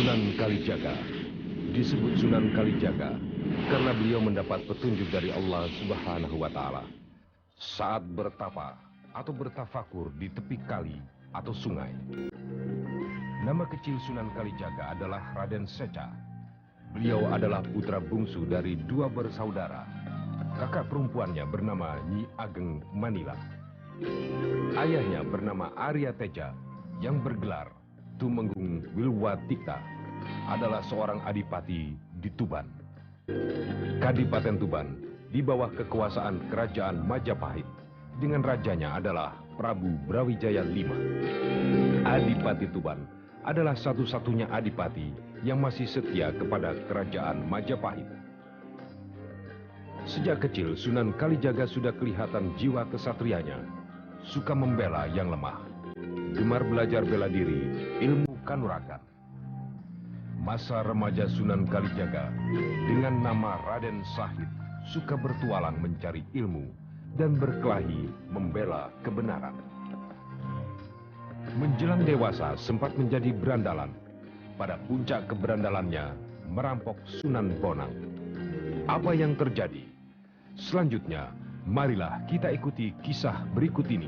Sunan Kalijaga. Disebut Sunan Kalijaga karena beliau mendapat petunjuk dari Allah Subhanahu wa Ta'ala saat bertapa atau bertafakur di tepi kali atau sungai. Nama kecil Sunan Kalijaga adalah Raden Seca. Beliau adalah putra bungsu dari dua bersaudara. Kakak perempuannya bernama Nyi Ageng Manila. Ayahnya bernama Arya Teja yang bergelar Tumenggung Wilwatikta, adalah seorang adipati di Tuban. Kadipaten Tuban di bawah kekuasaan Kerajaan Majapahit dengan rajanya adalah Prabu Brawijaya V. Adipati Tuban adalah satu-satunya adipati yang masih setia kepada Kerajaan Majapahit. Sejak kecil Sunan Kalijaga sudah kelihatan jiwa kesatrianya, suka membela yang lemah, gemar belajar bela diri, ilmu kanuragan. Masa remaja Sunan Kalijaga dengan nama Raden Sahid suka bertualang mencari ilmu dan berkelahi membela kebenaran. Menjelang dewasa sempat menjadi berandalan. Pada puncak keberandalannya merampok Sunan Bonang. Apa yang terjadi? Selanjutnya, marilah kita ikuti kisah berikut ini.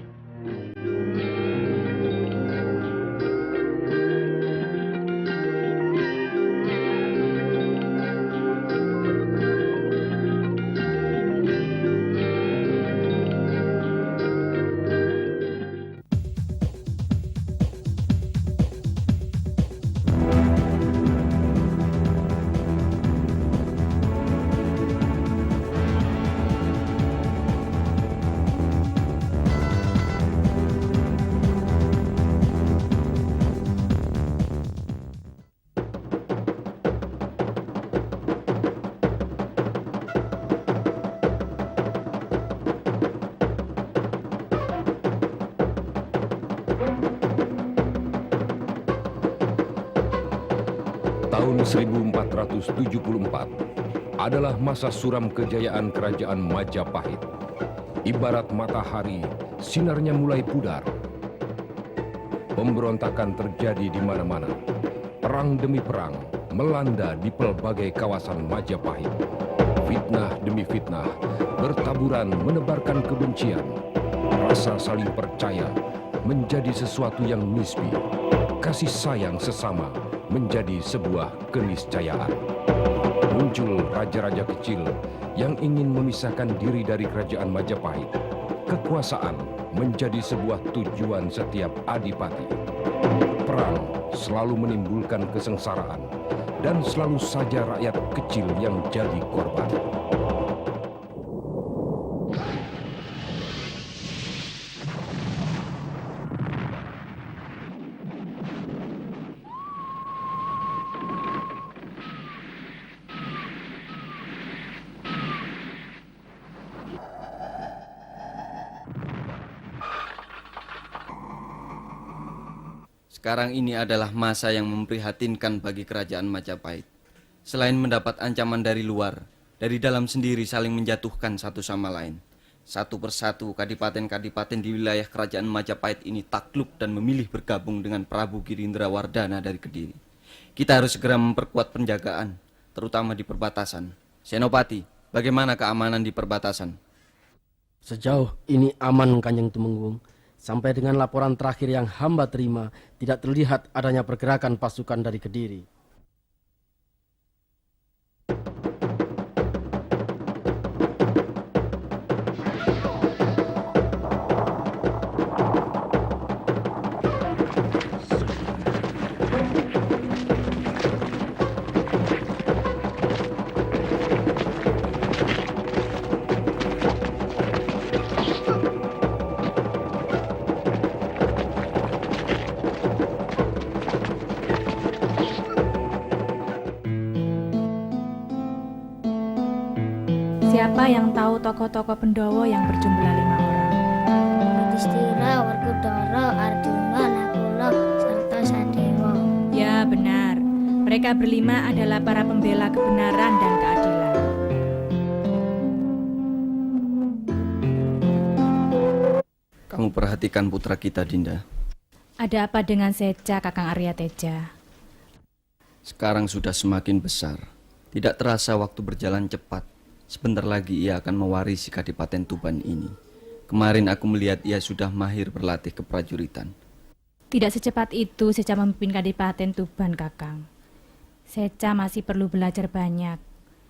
Tahun 1474 adalah masa suram kejayaan Kerajaan Majapahit. Ibarat matahari, sinarnya mulai pudar. Pemberontakan terjadi di mana-mana. Perang demi perang melanda di pelbagai kawasan Majapahit. Fitnah demi fitnah bertaburan menebarkan kebencian. Rasa saling percaya menjadi sesuatu yang nisbi. Kasih sayang sesama menjadi sebuah keniscayaan. Muncul raja-raja kecil yang ingin memisahkan diri dari Kerajaan Majapahit. Kekuasaan menjadi sebuah tujuan setiap adipati. Perang selalu menimbulkan kesengsaraan dan selalu saja rakyat kecil yang jadi korban. Sekarang ini adalah masa yang memprihatinkan bagi Kerajaan Majapahit. Selain mendapat ancaman dari luar, dari dalam sendiri saling menjatuhkan satu sama lain. Satu persatu kadipaten-kadipaten di wilayah Kerajaan Majapahit ini takluk dan memilih bergabung dengan Prabu Girindrawardhana dari Kediri. Kita harus segera memperkuat penjagaan, terutama di perbatasan. Senopati, bagaimana keamanan di perbatasan? Sejauh ini aman, Kanjeng Tumenggung. Sampai dengan laporan terakhir yang hamba terima, tidak terlihat adanya pergerakan pasukan dari Kediri. Siapa yang tahu tokoh-tokoh Pendowo yang berjumlah 5 orang? Yudhistira, Werkudara, Arjuna, Nakula, serta Sadewa. Ya, benar. Mereka berlima adalah para pembela kebenaran dan keadilan. Kamu perhatikan putra kita, Dinda. Ada apa dengan Seca, Kakang Arya Teja? Sekarang sudah semakin besar. Tidak terasa waktu berjalan cepat. Sebentar lagi ia akan mewarisi Kadipaten Tuban ini. Kemarin aku melihat ia sudah mahir berlatih keprajuritan. Tidak secepat itu Seca memimpin Kadipaten Tuban, Kakang. Seca masih perlu belajar banyak,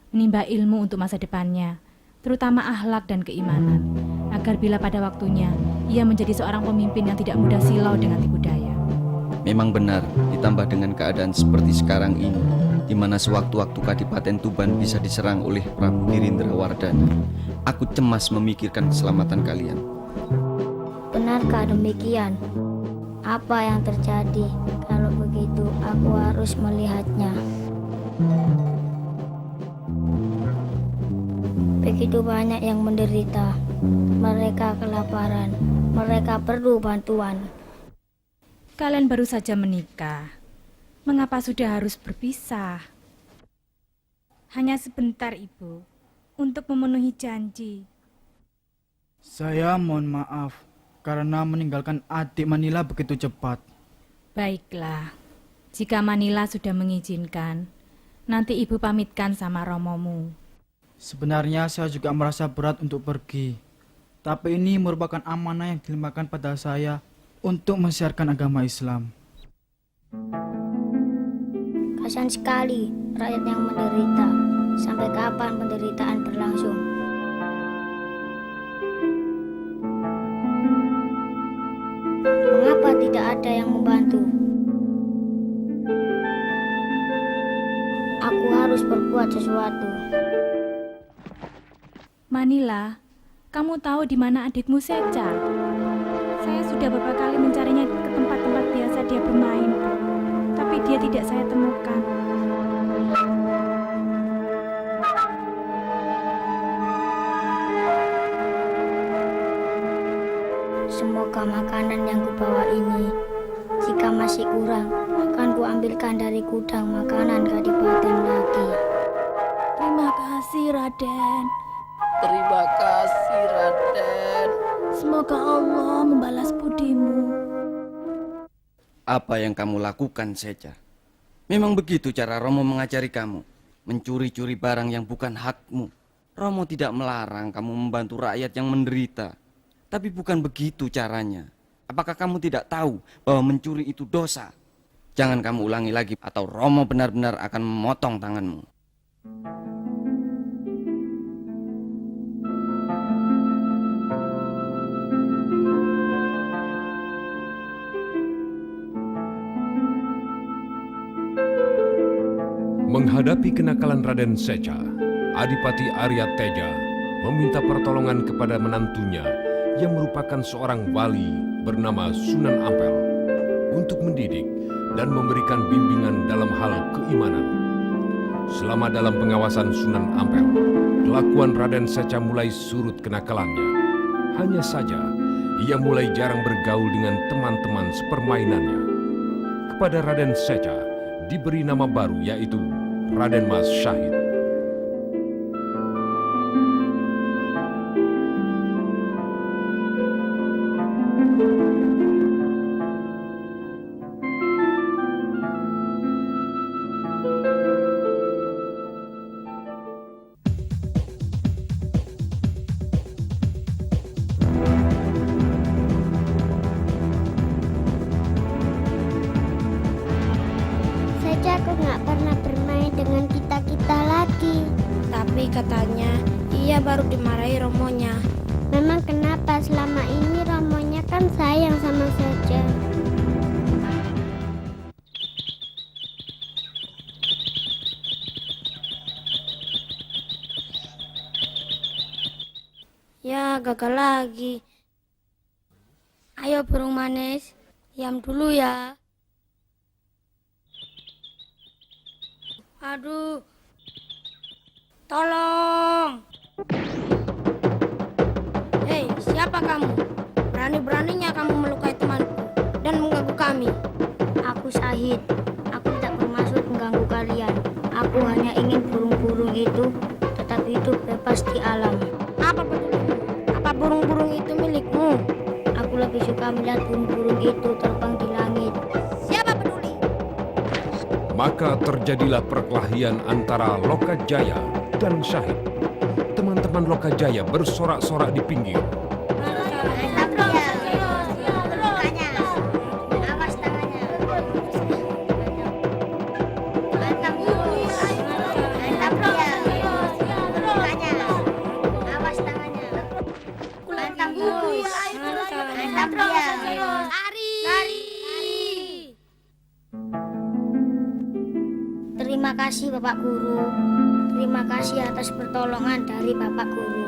menimba ilmu untuk masa depannya, terutama akhlak dan keimanan, agar bila pada waktunya ia menjadi seorang pemimpin yang tidak mudah silau dengan tipu daya. Memang benar, ditambah dengan keadaan seperti sekarang ini, di mana sewaktu-waktu Kadipaten Tuban bisa diserang oleh Prabu Girindrawardhana. Aku cemas memikirkan keselamatan kalian. Benarkah demikian? Apa yang terjadi? Kalau begitu, aku harus melihatnya. Begitu banyak yang menderita. Mereka kelaparan. Mereka perlu bantuan. Kalian baru saja menikah. Mengapa sudah harus berpisah? Hanya sebentar, Ibu, untuk memenuhi janji. Saya mohon maaf karena meninggalkan adik Manila begitu cepat. Baiklah, jika Manila sudah mengizinkan, nanti Ibu pamitkan sama romomu. Sebenarnya saya juga merasa berat untuk pergi. Tapi ini merupakan amanah yang dilimpahkan pada saya untuk mensiarkan agama Islam. Kasihan sekali rakyat yang menderita. Sampai kapan penderitaan berlangsung? Mengapa tidak ada yang membantu? Aku harus berbuat sesuatu. Manila, kamu tahu di mana adikmu Seca? Saya sudah beberapa kali mencarinya ke tempat-tempat biasa dia bermain, tapi dia tidak saya temukan. Semoga makanan yang kubawa ini, jika masih kurang, akan kuambilkan dari gudang makanan Kadipaten lagi. Terima kasih, Raden. Terima kasih, Raden. Semoga Allah membalas budimu. Apa yang kamu lakukan, Seca? Memang begitu cara Romo mengajari kamu, mencuri-curi barang yang bukan hakmu. Romo tidak melarang kamu membantu rakyat yang menderita, tapi bukan begitu caranya. Apakah kamu tidak tahu bahwa mencuri itu dosa? Jangan kamu ulangi lagi atau Romo benar-benar akan memotong tanganmu. Menghadapi kenakalan Raden Seca, Adipati Arya Teja meminta pertolongan kepada menantunya yang merupakan seorang wali bernama Sunan Ampel untuk mendidik dan memberikan bimbingan dalam hal keimanan. Selama dalam pengawasan Sunan Ampel, kelakuan Raden Seca mulai surut kenakalannya. Hanya saja, ia mulai jarang bergaul dengan teman-teman sepermainannya. Kepada Raden Seca diberi nama baru yaitu Raden Mas Syahid. Saja aku nggak pernah bermain dengan kita-kita lagi. Tapi katanya ia baru dimarahi romonya. Memang kenapa selama ini romonya kan sayang sama Saja. Ya gagal lagi. Ayo burung manis, diam dulu ya. Aduh, tolong. Hei, siapa kamu? Berani-beraninya kamu melukai temanku dan mengganggu kami. Aku Syahid. Aku tidak bermaksud mengganggu kalian. Aku hanya ingin burung-burung itu tetap hidup bebas di alam. Apa pedulimu? Apa burung-burung itu milikmu? Aku lebih suka melihat burung-burung itu terbang di langit. Siapa peduli? Maka terjadilah perkelahian antara Lokajaya dan Syahid. Teman-teman Lokajaya bersorak-sorak di pinggir. Terima kasih Bapak Guru. Terima kasih atas pertolongan dari Bapak Guru.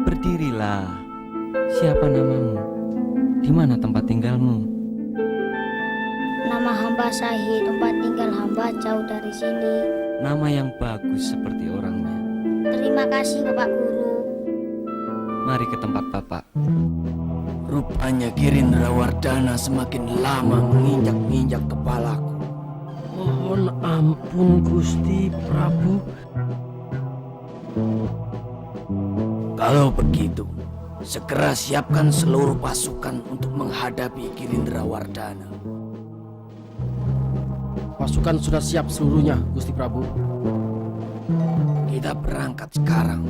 Berdirilah. Siapa namamu? Di mana tempat tinggalmu? Nama hamba Syahid, tempat tinggal hamba jauh dari sini. Nama yang bagus seperti orangnya. Terima kasih Bapak Guru. Mari ke tempat Bapak. Rupanya Girindrawardhana semakin lama menginjak-injak kepalaku. Mohon ampun Gusti Prabu. Kalau begitu, segera siapkan seluruh pasukan untuk menghadapi Girindrawardhana. Pasukan sudah siap seluruhnya, Gusti Prabu. Kita berangkat sekarang.